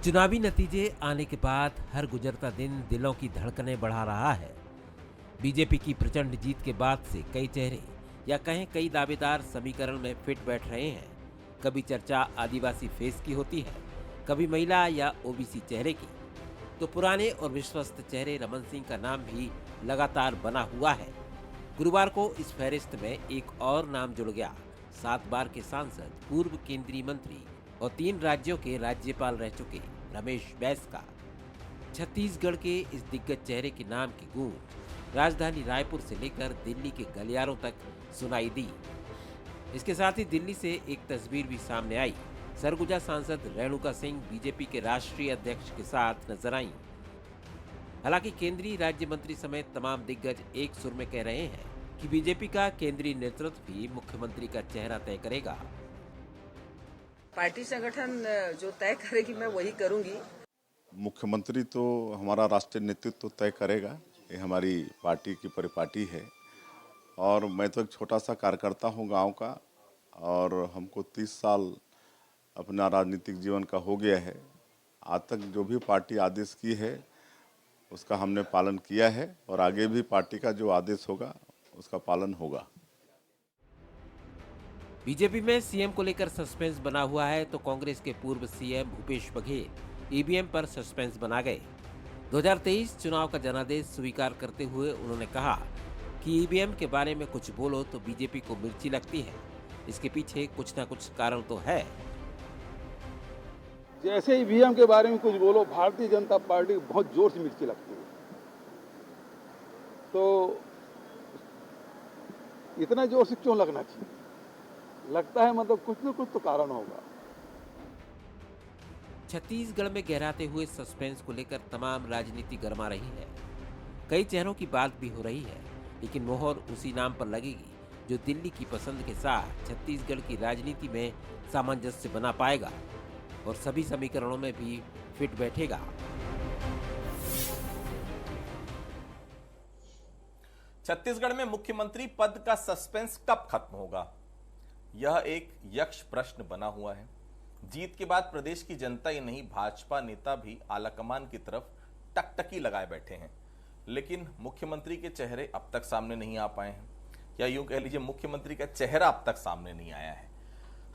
चुनावी नतीजे आने के बाद हर गुजरता दिन दिलों की धड़कनें बढ़ा रहा है। बीजेपी की प्रचंड जीत के बाद से कई चेहरे या कहें कई दावेदार समीकरण में फिट बैठ रहे हैं। कभी चर्चा आदिवासी फेस की होती है, कभी महिला या ओबीसी चेहरे की, तो पुराने और विश्वस्त चेहरे रमन सिंह का नाम भी लगातार बना हुआ है। गुरुवार को इस फहरिस्त में एक और नाम जुड़ गया। 7 बार के सांसद, पूर्व केंद्रीय मंत्री और 3 राज्यों के राज्यपाल रह चुके रमेश बैस का। छत्तीसगढ़ के इस दिग्गज चेहरे के नाम की गूंज राजधानी रायपुर से लेकर दिल्ली के गलियारों तक सुनाई दी। इसके साथ ही दिल्ली से एक तस्वीर भी सामने आई। सरगुजा सांसद रेणुका सिंह बीजेपी के राष्ट्रीय अध्यक्ष के साथ नजर आईं। हालांकि केंद्रीय राज्य मंत्री समेत तमाम दिग्गज एक सुर में कह रहे हैं कि बीजेपी का केंद्रीय नेतृत्व भी मुख्यमंत्री का चेहरा तय करेगा। पार्टी संगठन जो तय करेगी मैं वही करूंगी। मुख्यमंत्री तो हमारा राष्ट्रीय नेतृत्व तय करेगा, ये हमारी पार्टी की परिपाटी है। और मैं तो एक छोटा सा कार्यकर्ता हूँ गांव का, और हमको 30 साल अपना राजनीतिक जीवन का हो गया है। आज तक जो भी पार्टी आदेश की है उसका हमने पालन किया है, और आगे भी पार्टी का जो आदेश होगा उसका पालन होगा। बीजेपी में सीएम को लेकर सस्पेंस बना हुआ है, तो कांग्रेस के पूर्व सीएम भूपेश बघेल ईवीएम पर सस्पेंस बना गए। 2023 चुनाव का जनादेश स्वीकार करते हुए उन्होंने कहा कि ईवीएम के बारे में कुछ बोलो तो बीजेपी को मिर्ची लगती है। इसके पीछे कुछ ना कुछ कारण तो है। जैसे ईवीएम के बारे में कुछ बोलो, भारतीय जनता पार्टी को बहुत जोर से मिर्ची लगती है। तो इतना जोर से क्यों लगना चाहिए? लगता है मतलब कुछ न कुछ तो कारण होगा। छत्तीसगढ़ में गहराते हुए सस्पेंस को लेकर तमाम राजनीति गर्मा रही है। कई चेहरों की बात भी हो रही है, लेकिन मोहर उसी नाम पर लगेगी जो दिल्ली की पसंद के साथ छत्तीसगढ़ की राजनीति में सामंजस्य बना पाएगा और सभी समीकरणों में भी फिट बैठेगा। छत्तीसगढ़ में मुख्यमंत्री पद का सस्पेंस कब खत्म होगा, यह एक यक्ष प्रश्न बना हुआ है। जीत के बाद प्रदेश की जनता ही नहीं, भाजपा नेता भी आलाकमान की तरफ टकटकी लगाए बैठे हैं, लेकिन मुख्यमंत्री के चेहरे अब तक सामने नहीं आ पाए हैं, या यूं कह लीजिए मुख्यमंत्री का चेहरा अब तक सामने नहीं आया है।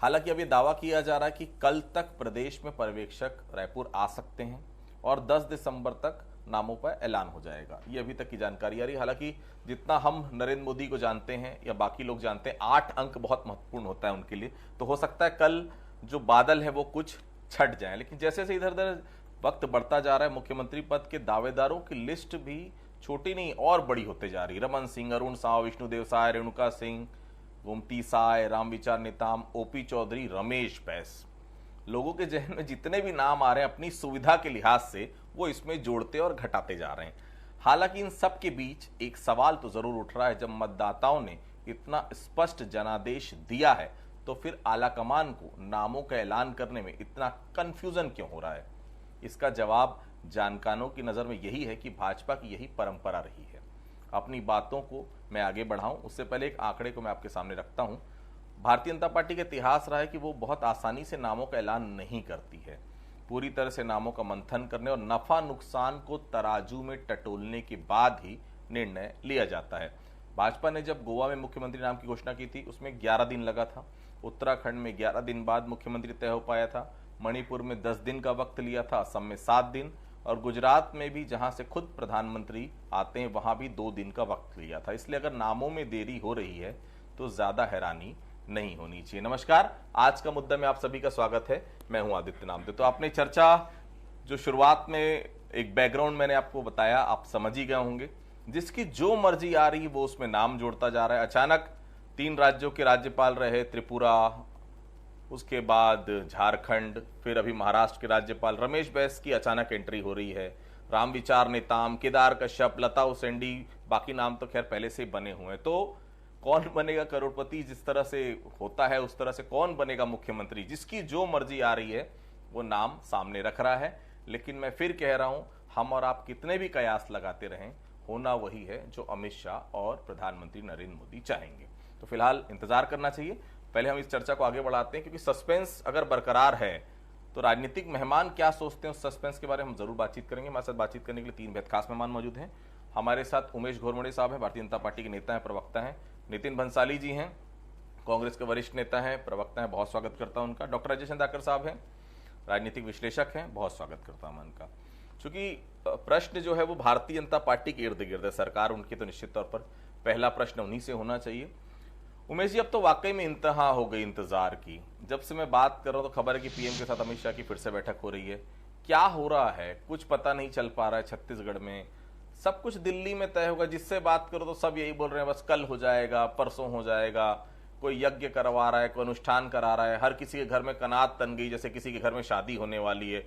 हालांकि अब यह दावा किया जा रहा है कि कल तक प्रदेश में पर्यवेक्षक रायपुर आ सकते हैं और 10 दिसंबर तक नामों पर ऐलान हो जाएगा। ये अभी तक की जानकारी आ रही है। हालांकि जितना हम नरेंद्र मोदी को जानते हैं या बाकी लोग जानते हैं, 8 अंक बहुत महत्वपूर्ण होता है उनके लिए, तो हो सकता है कल जो बादल है वो कुछ छट जाए। लेकिन जैसे जैसे इधर उधर वक्त बढ़ता जा रहा है, मुख्यमंत्री पद के दावेदारों की लिस्ट भी छोटी नहीं और बड़ी होते जा रही है। रमन सिंह, अरुण साव, विष्णुदेव साय, रेणुका सिंह, गोमती साय, रामविचार नेताम, ओपी चौधरी, रमेश बैस, लोगों के जहन में जितने भी नाम आ रहे हैं अपनी सुविधा के लिहाज से वो इसमें जोड़ते और घटाते जा रहे हैं। हालांकि इन सब के बीच एक सवाल तो जरूर उठ रहा है, जब मतदाताओं ने इतना स्पष्ट जनादेश दिया है तो फिर आलाकमान को नामों का ऐलान करने में इतना कंफ्यूजन क्यों हो रहा है? इसका जवाब जानकारों की नजर में यही है कि भाजपा की यही परंपरा रही है। अपनी बातों को मैं आगे बढ़ाऊं उससे पहले एक आंकड़े को मैं आपके सामने रखता हूं। भारतीय जनता पार्टी का इतिहास रहा है कि वो बहुत आसानी से नामों का ऐलान नहीं करती है। पूरी तरह से नामों का मंथन करने और नफा नुकसान को तराजू में टटोलने के बाद ही निर्णय लिया जाता है। भाजपा ने जब गोवा में मुख्यमंत्री नाम की घोषणा की थी उसमें 11 दिन लगा था, उत्तराखंड में 11 दिन बाद मुख्यमंत्री तय हो पाया था, मणिपुर में 10 दिन का वक्त लिया था, असम में 7 दिन, और गुजरात में भी जहां से खुद प्रधानमंत्री आते हैं वहां भी 2 दिन का वक्त लिया था। इसलिए अगर नामों में देरी हो रही है तो ज्यादा हैरानी नहीं होनी चाहिए। नमस्कार, आज का मुद्दा में आप सभी का स्वागत है। मैं हूं आदित्य नामदेव। तो आपने चर्चा जो शुरुआत में एक बैकग्राउंड मैंने आपको बताया, आप समझ ही गए होंगे। जिसकी जो मर्जी आ रही वो उसमें नाम जोड़ता जा रहा है। अचानक 3 राज्यों के राज्यपाल रहे, त्रिपुरा, उसके बाद झारखंड, फिर अभी महाराष्ट्र के राज्यपाल रमेश बैस की अचानक एंट्री हो रही है। रामविचार नेताम, केदार कश्यप, लता उसेंडी, बाकी नाम तो खैर पहले से ही बने हुए हैं। तो कौन बनेगा करोड़पति, जिस तरह से होता है उस तरह से कौन बनेगा मुख्यमंत्री, जिसकी जो मर्जी आ रही है वो नाम सामने रख रहा है। लेकिन मैं फिर कह रहा हूं, हम और आप कितने भी कयास लगाते रहें, होना वही है जो अमित शाह और प्रधानमंत्री नरेंद्र मोदी चाहेंगे। तो फिलहाल इंतजार करना चाहिए। पहले हम इस चर्चा को आगे बढ़ाते हैं, क्योंकि सस्पेंस अगर बरकरार है तो राजनीतिक मेहमान क्या सोचते हैं उस सस्पेंस के बारे में हम जरूर बातचीत करेंगे। हमारे साथ बातचीत करने के लिए 3 बेहद खास मेहमान मौजूद हैं। हमारे साथ उमेश घोरमड़े साहब हैं, भारतीय जनता पार्टी के नेता हैं, प्रवक्ता हैं। नितिन भंसाली जी हैं, कांग्रेस के वरिष्ठ नेता हैं, प्रवक्ता हैं, बहुत स्वागत करता हूं उनका। डॉक्टर अजय चंद्राकर साहब हैं, राजनीतिक विश्लेषक हैं, बहुत स्वागत करता हूं मैं उनका। चूंकि प्रश्न जो है वो भारतीय जनता पार्टी के इर्द गिर्द है, सरकार उनकी, तो निश्चित तौर पर पहला प्रश्न उन्हीं से होना चाहिए। उमेश जी, अब तो वाकई में इंतहा हो गई इंतजार की। जब से मैं बात कर रहा हूं तो खबर है कि पीएम के साथ अमित शाह की फिर से बैठक हो रही है। क्या हो रहा है, कुछ पता नहीं चल पा रहा है। छत्तीसगढ़ में सब कुछ दिल्ली में तय होगा, जिससे बात करो तो सब यही बोल रहे हैं बस कल हो जाएगा, परसों हो जाएगा। कोई यज्ञ करवा रहा है, कोई अनुष्ठान करा रहा है, हर किसी के घर में कनात तन गई जैसे किसी के घर में शादी होने वाली है।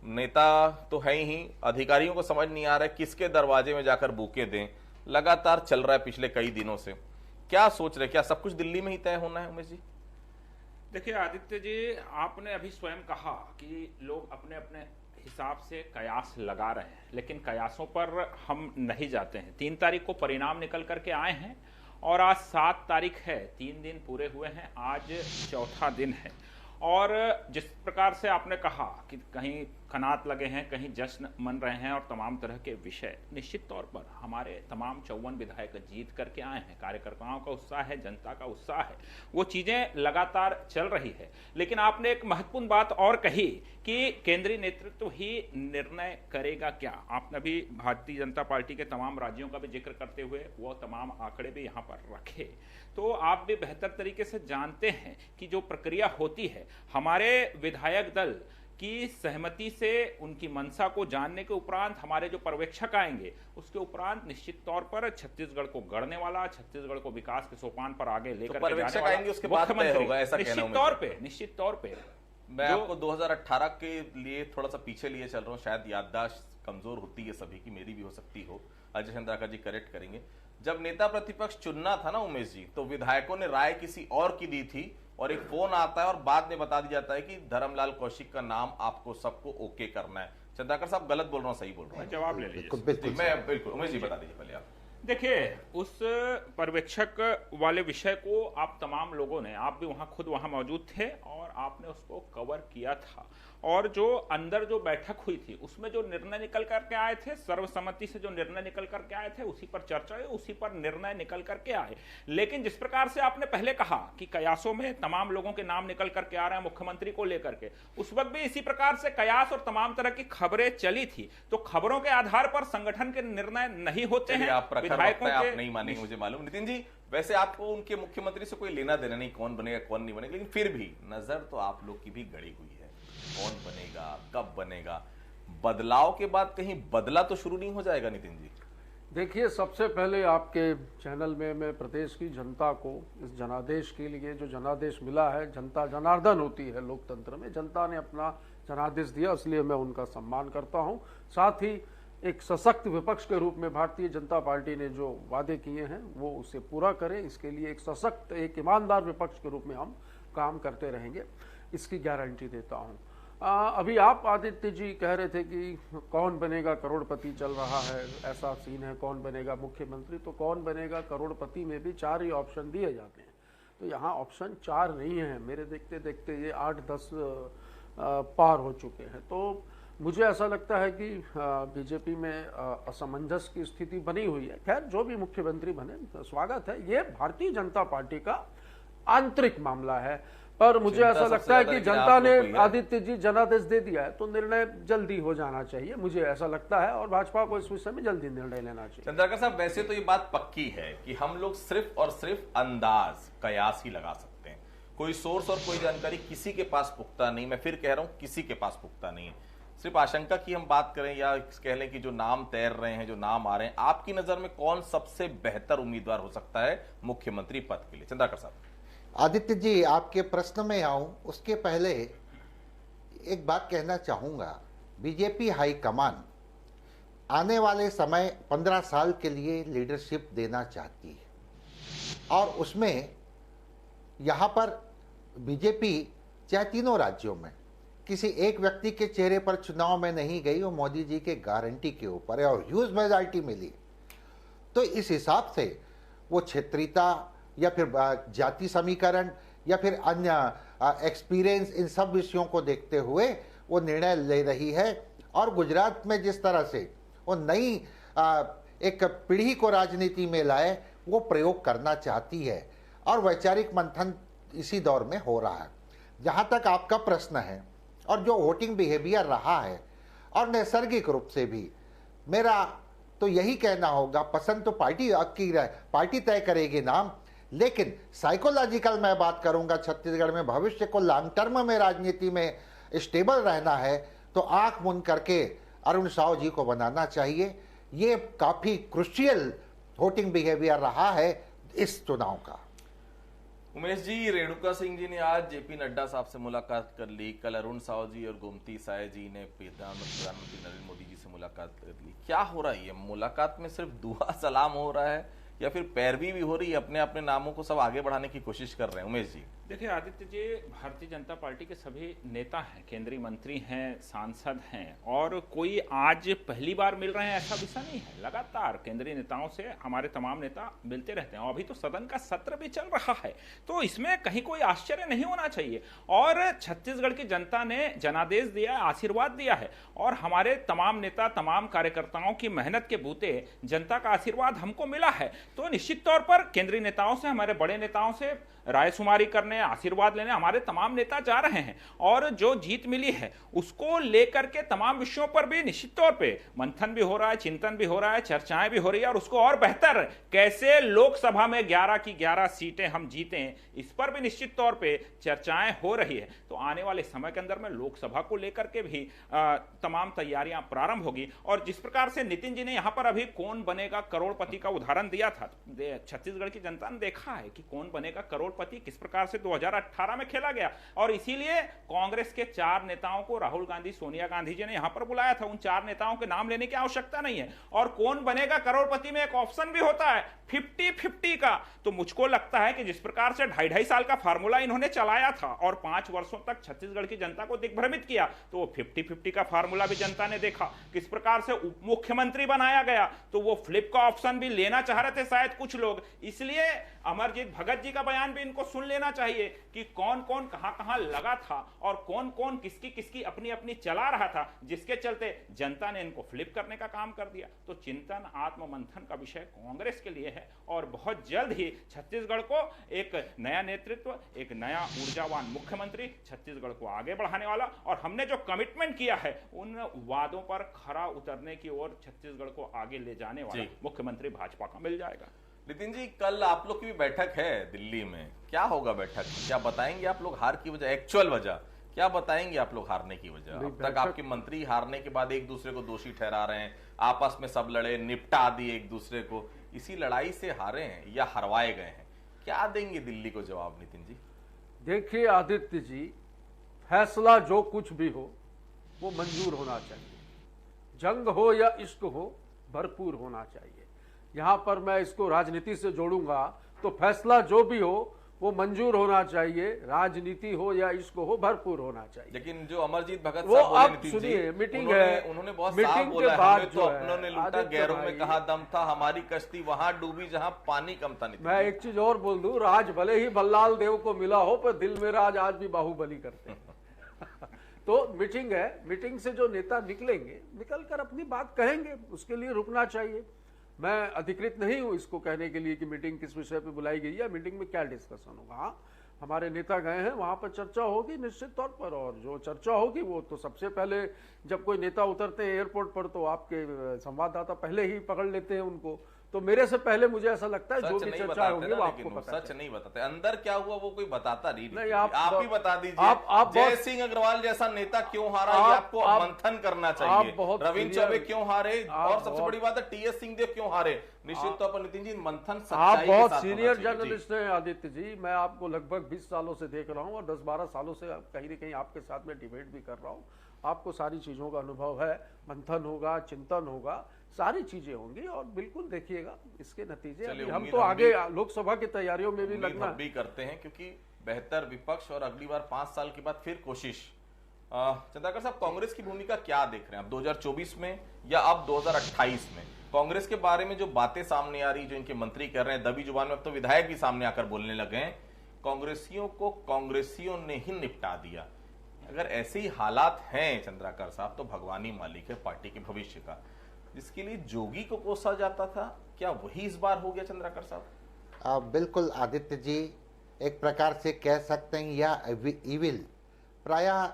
नेता तो है ही, अधिकारियों को समझ नहीं आ रहा है किसके दरवाजे में जाकर बूके दें। लगातार चल रहा है पिछले कई दिनों से। क्या सोच रहे, क्या सब कुछ दिल्ली में ही तय होना है उमेश जी? देखिए आदित्य जी, आपने अभी स्वयं कहा कि लोग अपने अपने हिसाब से कयास लगा रहे हैं, लेकिन कयासों पर हम नहीं जाते हैं। 3 तारीख को परिणाम निकल करके आए हैं और आज 7 तारीख है, 3 दिन पूरे हुए हैं, आज चौथा दिन है। और जिस प्रकार से आपने कहा कि कहीं कनात लगे हैं, कहीं जश्न मन रहे हैं और तमाम तरह के विषय, निश्चित तौर पर हमारे तमाम 54 विधायक जीत करके आए हैं। कार्यकर्ताओं का उत्साह है, जनता का उत्साह है, वो चीजें लगातार चल रही है। लेकिन आपने एक महत्वपूर्ण बात और कही कि केंद्रीय नेतृत्व ही निर्णय करेगा क्या। आपने भी भारतीय जनता पार्टी के तमाम राज्यों का भी जिक्र करते हुए वो तमाम आंकड़े भी यहाँ पर रखे, तो आप भी बेहतर तरीके से जानते हैं कि जो प्रक्रिया होती है, हमारे विधायक दल की सहमति से उनकी मंशा को जानने के उपरांत हमारे जो पर्यवेक्षक आएंगे, उसके उपरांत निश्चित तौर पर छत्तीसगढ़ को गढ़ने वाला, छत्तीसगढ़ को विकास के सोपान पर आगे लेकर के जाने वाला आएंगे, उसके बाद तय होगा, ऐसा कहना है। निश्चित तौर पे मैं आपको 2018 के लिए थोड़ा सा पीछे लिए चल रहा हूँ, शायद याददाश्त कमजोर होती है सभी की, मेरी भी हो सकती हो, अजय चंद्राकर जी करेक्ट करेंगे। जब नेता प्रतिपक्ष चुनना था ना उमेश जी, तो विधायकों ने राय किसी और की दी थी और एक फोन आता है और बाद में बता दिया जाता है कि धर्मलाल कौशिक का नाम आपको सबको ओके करना है। चंद्राकर साहब गलत बोल रहा हूं, सही बोल रहा हूं? जवाब ले लीजिए। बिल्कुल उमेश जी बता दीजिए पहले आप। देखिए, उस पर्यवेक्षक वाले विषय को आप तमाम लोगों ने, आप भी खुद वहां मौजूद थे और आपने उसको कवर किया था। और जो अंदर जो बैठक हुई थी उसमें जो निर्णय निकल करके आए थे, सर्वसम्मति से जो निर्णय निकल करके आए थे, उसी पर चर्चा हुई, उसी पर निर्णय निकल करके आए। लेकिन जिस प्रकार से आपने पहले कहा कि कयासों में तमाम लोगों के नाम निकल करके आ रहे हैं मुख्यमंत्री को लेकर के, उस वक्त भी इसी प्रकार से कयास और तमाम तरह की खबरें चली थी। तो खबरों के आधार पर संगठन के निर्णय नहीं होते हैं, विधायकों के। आप नहीं मानेंगे मुझे मालूम। नितिन जी, वैसे आपको उनके मुख्यमंत्री से कोई लेना देना नहीं, कौन बनेगा कौन नहीं बनेगा, लेकिन फिर भी नजर तो आप लोग की भी गड़ी हुई है, कौन बनेगा, कब बनेगा। बदलाव के बाद कहीं बदला तो शुरू नहीं हो जाएगा नितिन जी? देखिए, सबसे पहले आपके चैनल में मैं प्रदेश की जनता को इस जनादेश के लिए, जो जनादेश मिला है, जनता जनार्दन होती है लोकतंत्र में, जनता ने अपना जनादेश दिया, इसलिए मैं उनका सम्मान करता हूं। साथ ही एक सशक्त विपक्ष के रूप में भारतीय जनता पार्टी ने जो वादे किए हैं वो उसे पूरा करें, इसके लिए एक सशक्त, एक ईमानदार विपक्ष के रूप में हम काम करते रहेंगे, इसकी गारंटी देता हूं। अभी आप आदित्य जी कह रहे थे कि कौन बनेगा करोड़पति चल रहा है, ऐसा सीन है, कौन बनेगा मुख्यमंत्री। तो कौन बनेगा करोड़पति में भी 4 ही ऑप्शन दिए जाते हैं, तो यहाँ ऑप्शन 4 नहीं है। मेरे देखते देखते ये 8-10 पार हो चुके हैं। तो मुझे ऐसा लगता है कि बीजेपी में असमंजस की स्थिति बनी हुई है। खैर, जो भी मुख्यमंत्री बने स्वागत है, ये भारतीय जनता पार्टी का आंतरिक मामला है। पर मुझे ऐसा लगता है कि जनता ने, आदित्य जी, जनादेश दे दिया है तो निर्णय जल्दी हो जाना चाहिए, मुझे ऐसा लगता है, और भाजपा को इस विषय में जल्दी निर्णय लेना चाहिए। चंद्राकर साहब, वैसे तो ये बात पक्की है कि हम लोग सिर्फ और सिर्फ अंदाज, कयास ही लगा सकते हैं। कोई सोर्स और कोई जानकारी किसी के पास पुख्ता नहीं, मैं फिर कह रहा हूं किसी के पास पुख्ता नहीं है। सिर्फ आशंका की हम बात करें या कह लें कि जो नाम तैर रहे हैं, जो नाम आ रहे हैं, आपकी नजर में कौन सबसे बेहतर उम्मीदवार हो सकता है मुख्यमंत्री पद के लिए? चंद्राकर साहब। आदित्य जी, आपके प्रश्न में आऊं उसके पहले एक बात कहना चाहूंगा। बीजेपी हाईकमान आने वाले समय 15 साल के लिए लीडरशिप देना चाहती है और उसमें यहाँ पर बीजेपी चाहे तीनों राज्यों में किसी एक व्यक्ति के चेहरे पर चुनाव में नहीं गई, वो मोदी जी के गारंटी के ऊपर है और ह्यूज मेजॉरिटी मिली। तो इस हिसाब से वो क्षेत्रीयता या फिर जाति समीकरण या फिर अन्य एक्सपीरियंस, इन सब विषयों को देखते हुए वो निर्णय ले रही है। और गुजरात में जिस तरह से वो नई एक पीढ़ी को राजनीति में लाए, वो प्रयोग करना चाहती है और वैचारिक मंथन इसी दौर में हो रहा है। जहाँ तक आपका प्रश्न है और जो वोटिंग बिहेवियर रहा है और नैसर्गिक रूप से भी, मेरा तो यही कहना होगा, पसंद तो पार्टी तय करेगी नाम, लेकिन साइकोलॉजिकल मैं बात करूंगा, छत्तीसगढ़ में भविष्य को लॉन्ग टर्म में राजनीति में स्टेबल रहना है तो आंख मूंद करके अरुण साव जी को बनाना चाहिए। ये काफी क्रुशियल वोटिंग बिहेवियर रहा है इस चुनाव का। उमेश जी, रेणुका सिंह जी ने आज जेपी नड्डा साहब से मुलाकात कर ली, कल अरुण साव जी और गोमती साय जी ने प्रधानमंत्री नरेंद्र मोदी जी से मुलाकात कर ली। क्या हो रहा है? ये मुलाकात में सिर्फ दुआ सलाम हो रहा है या फिर पैरवी भी हो रही है? अपने अपने नामों को सब आगे बढ़ाने की कोशिश कर रहे हैं। उमेश जी, देखिए आदित्य जी, भारतीय जनता पार्टी के सभी नेता हैं, केंद्रीय मंत्री हैं, सांसद हैं, और कोई आज पहली बार मिल रहे हैं ऐसा विषय नहीं है। लगातार केंद्रीय नेताओं से हमारे तमाम नेता मिलते रहते हैं और अभी तो सदन का सत्र भी चल रहा है, तो इसमें कहीं कोई आश्चर्य नहीं होना चाहिए। और छत्तीसगढ़ की जनता ने जनादेश दिया है, आशीर्वाद दिया है, और हमारे तमाम नेता, तमाम कार्यकर्ताओं की मेहनत के बूते जनता का आशीर्वाद हमको मिला है। तो निश्चित तौर पर केंद्रीय नेताओं से, हमारे बड़े नेताओं से रायशुमारी करने, आशीर्वाद लेने हमारे तमाम नेता जा रहे हैं, और जो जीत मिली है उसको लेकर के तमाम विषयों पर भी निश्चित तौर पे मंथन भी हो रहा है, चिंतन भी हो रहा है, चर्चाएं भी हो रही है, और उसको और बेहतर कैसे लोकसभा में 11 की 11 सीटें हम जीतें, इस पर भी निश्चित तौर पे चर्चाएं हो रही है। तो आने वाले समय के अंदर में लोकसभा को लेकर के भी तमाम तैयारियां प्रारंभ होगी। और जिस प्रकार से नितिन जी ने यहां पर अभी कौन बनेगा करोड़पति का उदाहरण दिया था, छत्तीसगढ़ की जनता ने देखा है कि कौन बनेगा करोड़पति किस प्रकार से 2018 में खेला गया, और इसीलिए कांग्रेस के 4 नेताओं को राहुल गांधी, सोनिया गांधी जी ने यहां पर बुलाया था। उन 4 नेताओं के नाम लेने की आवश्यकता नहीं है। और कौन बनेगा करोड़पति में एक ऑप्शन भी होता है 50-50 का। तो मुझको लगता है कि जिस प्रकार से 2.5 साल का फार्मूला इन्होंने चलाया था और 5 वर्षों तक छत्तीसगढ़ की जनता को दिग्भ्रमित किया, तो वो 50-50 का फार्मूला भी जनता ने देखा। किस प्रकार से उप मुख्यमंत्री बनाया गया, तो वो फ्लिप का ऑप्शन भी लेना चाह रहे थे शायद कुछ लोग। इसलिए अमरजीत भगत जी का बयान भी इनको सुन लेना चाहिए कि कौन कौन कहां कहां लगा था और कौन कौन किसकी किसकी अपनी अपनी चला रहा था, जिसके चलते जनता ने इनको फ्लिप करने का काम कर दिया। तो चिंतन, आत्ममंथन का विषय कांग्रेस के लिए है, और बहुत जल्द ही छत्तीसगढ़ को एक नया नेतृत्व, एक नया ऊर्जावान मुख्यमंत्री छत्तीसगढ़ को आगे बढ़ाने वाला, और हमने जो कमिटमेंट किया है उन वादों पर खरा उतरने की ओर छत्तीसगढ़ को आगे ले जाने वाला मुख्यमंत्री भाजपा का मिल जाएगा। नितिन जी, कल आप लोग की भी बैठक है दिल्ली में, क्या होगा बैठक में? क्या बताएंगे आप लोग हार की वजह, एक्चुअल वजह क्या बताएंगे आप लोग हारने की वजह? अब तक आपके मंत्री हारने के बाद एक दूसरे को दोषी ठहरा रहे हैं, आपस में सब लड़े, निपटा दिए एक दूसरे को, इसी लड़ाई से हारे हैं या हरवाए गए हैं? क्या देंगे दिल्ली को जवाब नितिन जी? देखिए आदित्य जी, फैसला जो कुछ भी हो वो मंजूर होना चाहिए। जंग हो या इश्क हो, भरपूर होना चाहिए। यहां पर मैं इसको राजनीति से जोड़ूंगा तो फैसला जो भी हो वो मंजूर होना चाहिए, राजनीति हो या इसको हो, भरपूर होना चाहिए। लेकिन जो अमरजीत भगत वो आप सुनिए, मीटिंग है, उन्होंने बहुत मीटिंग साफ बोला, के बाद हमें तो जो अपनों ने लूटा, गैरों में कहा दम था, हमारी कश्ती वहां डूबी जहां पानी कम था। मैं एक चीज और बोल दूं, राज भले ही बल्लाल देव को मिला हो, पर दिल में राज आज भी बाहुबली करते हैं। तो मीटिंग है, मीटिंग से जो नेता निकलेंगे, निकल कर अपनी बात कहेंगे, उसके लिए रुकना चाहिए। मैं अधिकृत नहीं हूं इसको कहने के लिए कि मीटिंग किस विषय पे बुलाई गई है, मीटिंग में क्या डिस्कशन होगा। हाँ, हमारे नेता गए हैं, वहां पर चर्चा होगी निश्चित तौर पर, और जो चर्चा होगी वो तो सबसे पहले जब कोई नेता उतरते हैं एयरपोर्ट पर तो आपके संवाददाता पहले ही पकड़ लेते हैं उनको, तो मेरे से पहले मुझे ऐसा लगता है जो भी चर्चा होगी वो आपको पता सच नहीं बताते, अंदर क्या हुआ वो कोई बताता नहीं। आप ही बता दीजिए। जय सिंह अग्रवाल जैसा नेता क्यों हारा, ये आपको मंथन करना चाहिए। रविंद्र चौबे क्यों हारे, और सबसे बड़ी बात है टीएस सिंहदेव क्यों हारे। निश्चित तौर पर नितिन जी, मंथन आप बहुत सीनियर जर्नलिस्ट हैं आदित्य जी, मैं आपको लगभग 20 सालों से देख रहा हूं और 10-12 सालों से कहीं न कहीं आपके साथ में डिबेट भी कर रहा हूं। आपको सारी चीजों का अनुभव है, मंथन होगा, चिंतन होगा, सारी चीजें होंगी, और बिल्कुल देखिएगा इसके नतीजे। हम तो आगे लोकसभा की तैयारियों में भी लगना भी करते हैं, क्योंकि बेहतर विपक्ष और अगली बार 5 साल के बाद फिर कोशिश। चंद्रकर साहब, कांग्रेस की भूमिका क्या देख रहे हैं आप 2024 में या अब 2028 में? कांग्रेस के बारे में जो बातें सामने आ रही, जो इनके मंत्री कर रहे हैं, दबी जुबान में अब तो विधायक भी सामने आकर बोलने लगे हैं कांग्रेसियों को कांग्रेसियों ने ही निपटा दिया। अगर ऐसे ही हालात हैं चंद्राकर साहब, तो भगवान ही मालिक है पार्टी के भविष्य का। जिसके लिए जोगी को कोसा जाता था, क्या वही इस बार हो गया चंद्राकर साहब? बिल्कुल आदित्य जी, एक प्रकार से कह सकते हैं यह इविल प्रायः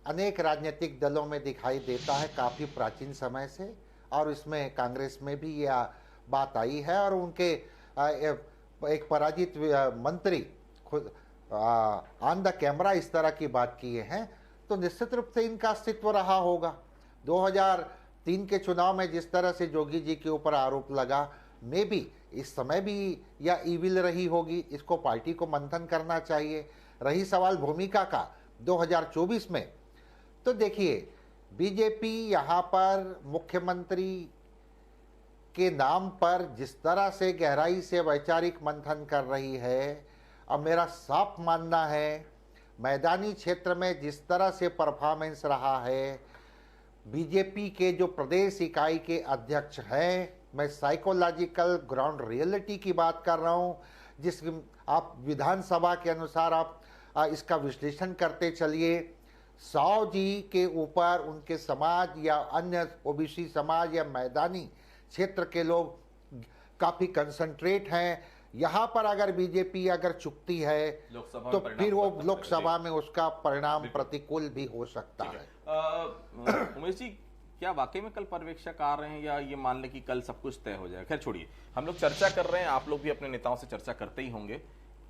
अनेक राजनीतिक दलों में दिखाई देता है काफ़ी प्राचीन समय से, और इसमें कांग्रेस में भी यह बात आई है। और उनके एक पराजित मंत्री खुद ऑन द कैमरा इस तरह की बात किए हैं, तो निश्चित रूप से इनका अस्तित्व रहा होगा। 2003 के चुनाव में जिस तरह से जोगी जी के ऊपर आरोप लगा, में भी इस समय भी यह ईविल रही होगी। इसको पार्टी को मंथन करना चाहिए। रही सवाल भूमिका का 2024 में, तो देखिए बीजेपी यहाँ पर मुख्यमंत्री के नाम पर जिस तरह से गहराई से वैचारिक मंथन कर रही है, अब मेरा साफ मानना है मैदानी क्षेत्र में जिस तरह से परफॉर्मेंस रहा है, बीजेपी के जो प्रदेश इकाई के अध्यक्ष हैं, मैं साइकोलॉजिकल ग्राउंड रियलिटी की बात कर रहा हूं, जिस आप विधानसभा के अनुसार आप इसका विश्लेषण करते चलिए। 100 जी के ऊपर उनके समाज या अन्य ओबीसी समाज या मैदानी क्षेत्र के लोग काफ़ी कंसंट्रेट हैं। यहाँ पर अगर बीजेपी अगर चुकती है तो फिर वो लोकसभा में उसका परिणाम प्रतिकूल भी हो सकता है। उमेश जी, क्या वाकई में कल पर्यवेक्षक आ रहे हैं, या ये मान ले कि कल सब कुछ तय हो जाए? खैर छोड़िए, हम लोग चर्चा कर रहे हैं, आप लोग भी अपने नेताओं से चर्चा करते ही होंगे।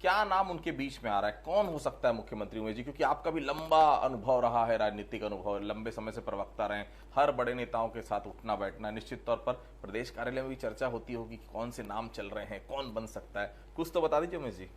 क्या नाम उनके बीच में आ रहा है, कौन हो सकता है मुख्यमंत्री उमेश जी? क्योंकि आपका भी लंबा अनुभव रहा है, राजनीतिक अनुभव, लंबे समय से प्रवक्ता रहे, हर बड़े नेताओं के साथ उठना बैठना, निश्चित तौर पर प्रदेश कार्यालय में भी चर्चा होती होगी कि कौन से नाम चल रहे हैं, कौन बन सकता है, कुछ तो बता दीजिए उमेश जी।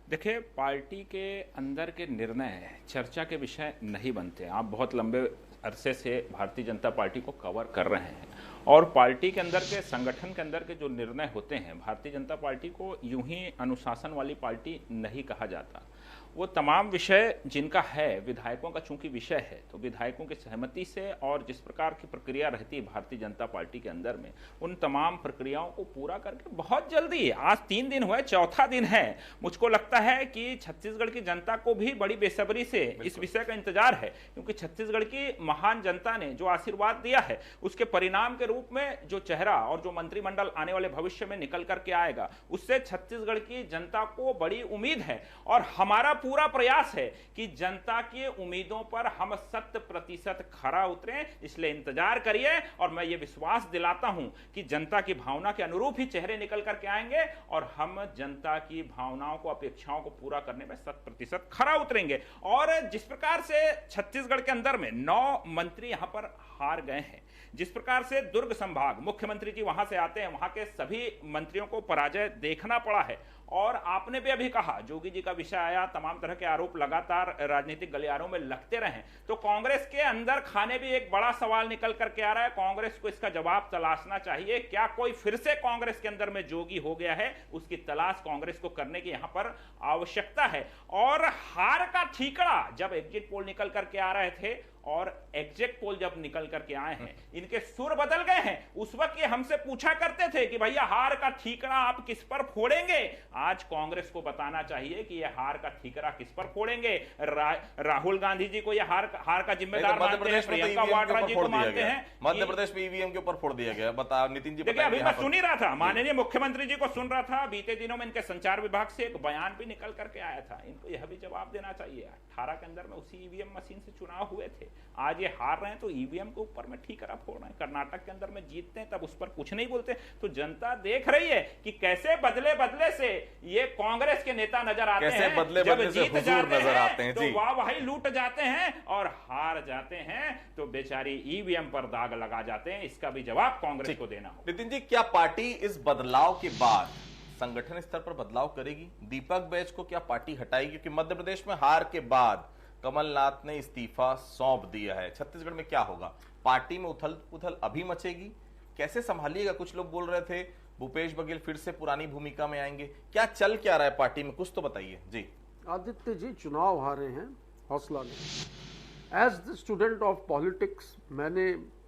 देखिए, पार्टी के अंदर के निर्णय चर्चा के विषय नहीं बनते। आप बहुत लंबे अरसे से भारतीय जनता पार्टी को कवर कर रहे हैं, और पार्टी के अंदर के संगठन के अंदर के जो निर्णय होते हैं, भारतीय जनता पार्टी को यूं ही अनुशासन वाली पार्टी नहीं कहा जाता। वो तमाम विषय जिनका है, विधायकों का चूंकि विषय है, तो विधायकों की सहमति से और जिस प्रकार की प्रक्रिया रहती है भारतीय जनता पार्टी के अंदर में, उन तमाम प्रक्रियाओं को पूरा करके बहुत जल्दी, आज 3 दिन हुए, चौथा दिन है, मुझको लगता है कि छत्तीसगढ़ की जनता को भी बड़ी बेसब्री से इस विषय का इंतजार है। क्योंकि छत्तीसगढ़ की महान जनता ने जो आशीर्वाद दिया है, उसके परिणाम के रूप में जो चेहरा और जो मंत्रिमंडल आने वाले भविष्य में निकल करके आएगा, उससे छत्तीसगढ़ की जनता को बड़ी उम्मीद है। और हमारा पूरा प्रयास है कि जनता की उम्मीदों पर हम 100% खरा उतरें। इसलिए इंतजार करिए, और मैं ये विश्वास दिलाता हूं कि जनता की भावना के अनुरूप ही चेहरे निकल करके आएंगे, और हम जनता की भावनाओं को, अपेक्षाओं को पूरा करने में 100% खरा उतरेंगे। और जिस प्रकार से छत्तीसगढ़ के अंदर में 9 मंत्री यहां पर हार गए हैं, जिस प्रकार से दुर्ग संभाग, मुख्यमंत्री जी वहां से आते हैं, वहां के सभी मंत्रियों को पराजय देखना पड़ा है। और आपने भी अभी कहा, जोगी जी का विषय आया, तमाम तरह के आरोप लगातार राजनीतिक गलियारों में लगते रहे, तो कांग्रेस के अंदर खाने भी एक बड़ा सवाल निकल करके आ रहा है। कांग्रेस को इसका जवाब तलाशना चाहिए। क्या कोई फिर से कांग्रेस के अंदर में जोगी हो गया है? उसकी तलाश कांग्रेस को करने की यहां पर आवश्यकता है। और हार का ठीकरा जब एग्जिट पोल निकल करके आ रहे थे और एग्जिट पोल जब निकल करके आए हैं, इनके सुर बदल गए हैं। उस वक्त ये हमसे पूछा करते थे कि भैया हार का ठीकरा आप किस पर फोड़ेंगे। आज कांग्रेस को बताना चाहिए कि यह हार का ठीकरा किस पर फोड़ेंगे। राहुल गांधी जी को यह हार का जिम्मेदार मानते हैं, प्रियंका वाड्रा जी को मानते हैं। मध्य प्रदेश में ईवीएम के ऊपर फोड़ दिया गया। बता नितिन जी, देखिए अभी मैं सुन ही रहा था, माननीय मुख्यमंत्री जी को सुन रहा था, बीते दिनों में इनके संचार विभाग से एक बयान भी निकल करके आया था। इनको यह भी जवाब देना चाहिए। 18 के अंदर में उसी ईवीएम मशीन से चुनाव हुए थे, आज ये हार रहे हैं तो ईवीएम के ऊपर में ठीकरा फोड़ रहे हैं। कर्नाटक के अंदर में जीतते हैं तब उस पर कुछ नहीं बोलते। तो जनता देख रही है कि कैसे बदले बदले से ये कांग्रेस के नेता नजर आते हैं, बदले जब बदले जीत जाते हैं तो जी। वाह वही लूट जाते हैं, और हार जाते हैं तो बेचारी ईवीएम पर दाग लगा जाते हैं। इसका भी जवाब कांग्रेस को देना होगा। नितिन जी, क्या पार्टी इस बदलाव के बाद संगठन स्तर पर बदलाव करेगी? दीपक बैज को क्या पार्टी हटाएगी? क्योंकि मध्य प्रदेश में हार के बाद कमलनाथ ने इस्तीफा सौंप दिया है। छत्तीसगढ़ में क्या होगा? पार्टी में उथल पुथल अभी मचेगी, कैसे संभालिएगा? कुछ लोग बोल रहे थे भूपेश बघेल फिर से पुरानी भूमिका में आएंगे। क्या चल क्या रहा है पार्टी में, कुछ तो बताइए जी। आदित्य जी, चुनाव हारे हैं, हौसला नहीं। As the student of politics मैंने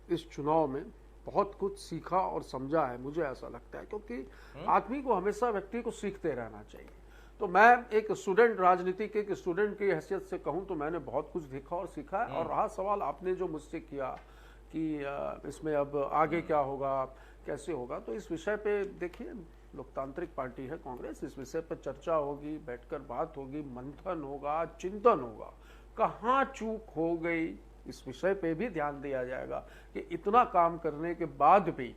इस चुनाव में बहुत कुछ सीखा और समझा है, मुझे ऐसा लगता है, क्योंकि आदमी को हमेशा, व्यक्ति को सीखते रहना चाहिए। तो मैं एक स्टूडेंट, राजनीति के एक स्टूडेंट की हैसियत से कहूं तो मैंने बहुत कुछ देखा और सीखा है। और रहा सवाल आपने जो मुझसे किया कि इसमें अब आगे क्या होगा, कैसे होगा, तो इस विषय पे देखिए, लोकतांत्रिक पार्टी है कांग्रेस, इस विषय पर चर्चा होगी, बैठकर बात होगी, मंथन होगा, चिंतन होगा, कहाँ चूक हो गई इस विषय पे भी ध्यान दिया जाएगा कि इतना काम करने के बाद भी,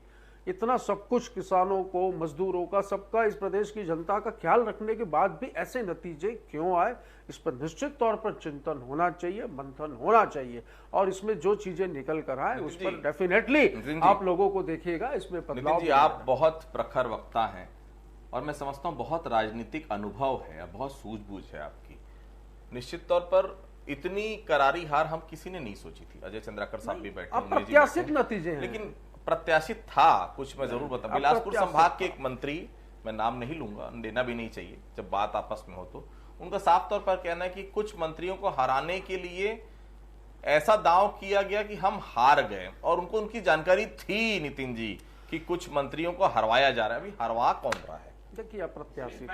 इतना सब कुछ किसानों को, मजदूरों का, सबका, इस प्रदेश की जनता का ख्याल रखने के बाद भी ऐसे नतीजे क्यों आए, इस पर निश्चित तौर पर चिंतन होना चाहिए, मंथन होना चाहिए। और इसमें जो चीजें निकल कर आए उस पर डेफिनेटली आप लोगों को देखिएगा इसमें बदलाव। जी, आप बहुत प्रखर वक्ता हैं और मैं समझता हूं बहुत राजनीतिक अनुभव है, बहुत सूझबूझ है आपकी। निश्चित तौर पर इतनी करारी हार हम किसी ने नहीं सोची थी। अजय चंद्राकर साहब भी बैठे, अप्रत्याशित नतीजे हैं, लेकिन प्रत्याशित था कुछ। मैं जरूर बताऊं, बिलासपुर संभाग के एक मंत्री, मैं नाम नहीं लूंगा, लेना भी नहीं चाहिए जब बात आपस में हो, तो उनका साफ तौर पर कहना है कि कुछ मंत्रियों को हराने के लिए ऐसा दांव किया गया कि हम हार गए, और उनको उनकी जानकारी थी नितिन जी कि कुछ मंत्रियों को हरवाया जा रहा है। अभी हरवा कौन रहा है? देखिए, अप्रत्याशित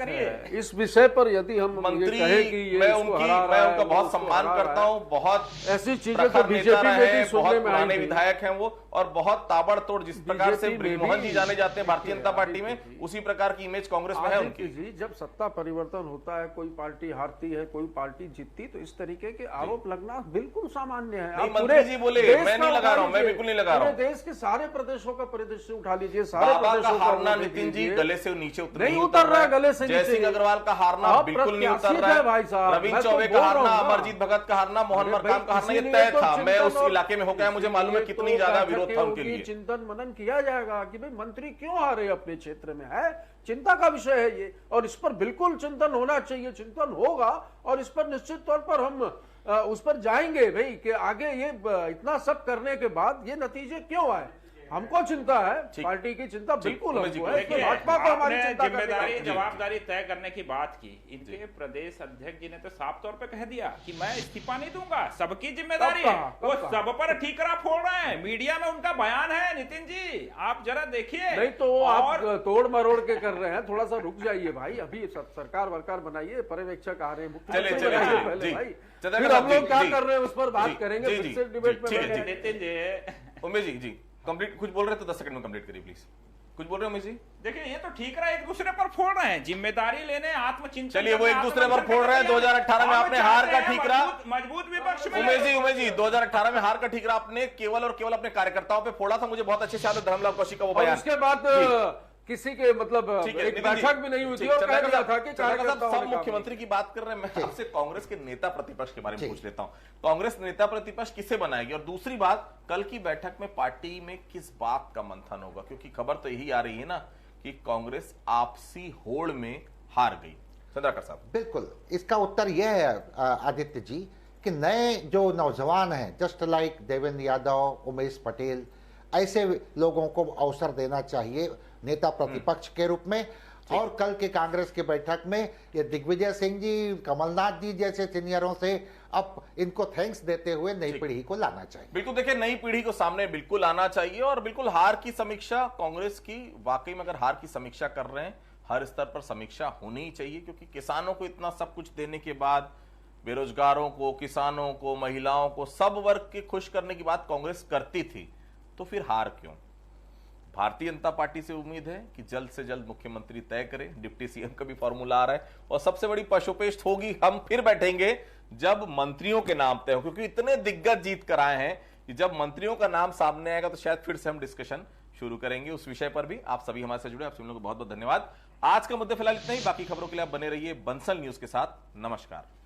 है। इस विषय पर यदि हम मंत्री, कहें कि ये मैं उनका बहुत सम्मान करता हूं, बहुत ऐसी चीजें तो बीजेपी में भी सुनने में पुराने विधायक हैं वो, और बहुत ताबड़तोड़, जिस प्रकार से ब्रिजमोहन जी जाने जाते हैं भारतीय जनता पार्टी में, उसी प्रकार की इमेज कांग्रेस में है उनकी। जी, जब सत्ता परिवर्तन होता है, कोई पार्टी हारती है, कोई पार्टी जीतती, तो इस तरीके के आरोप लगना बिल्कुल सामान्य है। मंत्री जी बोले, मैं नहीं लगा रहा हूं, मैं बिल्कुल नहीं लगा रहा हूं। देश के सारे प्रदेशों का परिदृश्य उठा लीजिए, सारे प्रदेशों हारना नितिन जी गले से नीचे नहीं उतर रहा है, गले से नीचे। जयसिंह अग्रवाल का हारना बिल्कुल नहीं उतर रहा है भाई साहब। रविंद्र चौबे का हारना, अमरजीत भगत का हारना, मोहन मरकाम का हारना, ये तय था। मैं उस इलाके में हो गया, मुझे मालूम है कितनी ज्यादा विरोध था उनके लिए। चिंतन मनन किया जाएगा कि भाई मंत्री क्यों आ रहे अपने क्षेत्र में, है चिंता का विषय है ये, और इस पर बिल्कुल चिंतन होना चाहिए, चिंतन होगा, और इस पर निश्चित तौर पर हम उस पर जाएंगे भाई कि आगे ये इतना सब करने के बाद ये नतीजे क्यों आए। हमको चिंता है, पार्टी की चिंता बिल्कुल हमको है, भाजपा को हमारी चिंता, जिम्मेदारी, जवाबदारी तय करने की बात की। इनके प्रदेश अध्यक्ष जी ने तो साफ तौर पे कह दिया कि मैं इस्तीफा नहीं दूंगा, सबकी जिम्मेदारी है, वो सब पर ठीकरा फोड़ रहे हैं। मीडिया में उनका बयान है, नितिन जी आप जरा देखिए। नहीं तो आप तोड़ मरोड़ के कर रहे हैं, थोड़ा सा रुक जाइए भाई, अभी सरकार वरकार बनाइए, पर्यवेक्षक आ रहे हैं, फिर हम लोग क्या कर रहे हैं उस पर बात करेंगे, फिर से डिबेट में। नितिन जी, उमेश जी कंप्लीट कुछ बोल रहे हैं तो 10 सेकंड में कंप्लीट करिए प्लीज। कुछ बोल रहे हो उमेश जी? देखिए, ये तो ठीक रहा, एक दूसरे पर फोड़ रहे हैं, जिम्मेदारी लेने, आत्मचिंतन। चलिए, वो एक दूसरे पर फोड़ रहे हैं। 2018 में आपने हार का ठीकरा, मजबूत विपक्ष में। उमेश जी 2018 में हार का ठीकरा आपने केवल और केवल अपने कार्यकर्ताओं पे फोड़ा था। मुझे बहुत अच्छे से याद है धर्मलाल कौशिक का वो बयान। उसके बाद किसी के मतलब एक बैठक भी नहीं हुई थी और कह दिया था कि सब मुख्यमंत्री की बात कर रहे हैं। मैं आपसे कांग्रेस के नेता प्रतिपक्ष के बारे में पूछ लेता हूं। कांग्रेस नेता प्रतिपक्ष किसे बनाएगी? और दूसरी बात, कल की बैठक में पार्टी में किस बात का मंथन होगा? क्योंकि खबर तो यही आ रही है ना कि कांग्रेस आपसी होड़ में हार गई। चंद्राकर साहब, बिल्कुल इसका उत्तर यह है आदित्य जी कि नए जो नौजवान हैं, जस्ट लाइक देवेंद्र यादव, उमेश पटेल, ऐसे लोगों को अवसर देना चाहिए नेता प्रतिपक्ष के रूप में। और कल के कांग्रेस की बैठक में ये दिग्विजय सिंह जी, कमलनाथ जी जैसे सीनियरों से अब इनको थैंक्स देते हुए नई पीढ़ी को लाना चाहिए। बिल्कुल, देखिए नई पीढ़ी को सामने बिल्कुल आना चाहिए। और बिल्कुल हार की समीक्षा कांग्रेस की, वाकई में अगर हार की समीक्षा कर रहे हैं, हर स्तर पर समीक्षा होनी ही चाहिए। क्योंकि किसानों को इतना सब कुछ देने के बाद, बेरोजगारों को, किसानों को, महिलाओं को, सब वर्ग के खुश करने की बात कांग्रेस करती थी, तो फिर हार क्यों? भारतीय जनता पार्टी से उम्मीद है कि जल्द से जल्द मुख्यमंत्री तय करें। डिप्टी सीएम का भी फॉर्मूला आ रहा है, और सबसे बड़ी पशुपेष्ट होगी, हम फिर बैठेंगे जब मंत्रियों के नाम तय हो। क्योंकि इतने दिग्गज जीत कर आए हैं कि जब मंत्रियों का नाम सामने आएगा तो शायद फिर से हम डिस्कशन शुरू करेंगे उस विषय पर भी। आप सभी हमारे साथ जुड़े, आप सभी लोगों को बहुत बहुत धन्यवाद। आज का मुद्दे फिलहाल इतना ही। बाकी खबरों के लिए आप बने रहिए बंसल न्यूज के साथ। नमस्कार।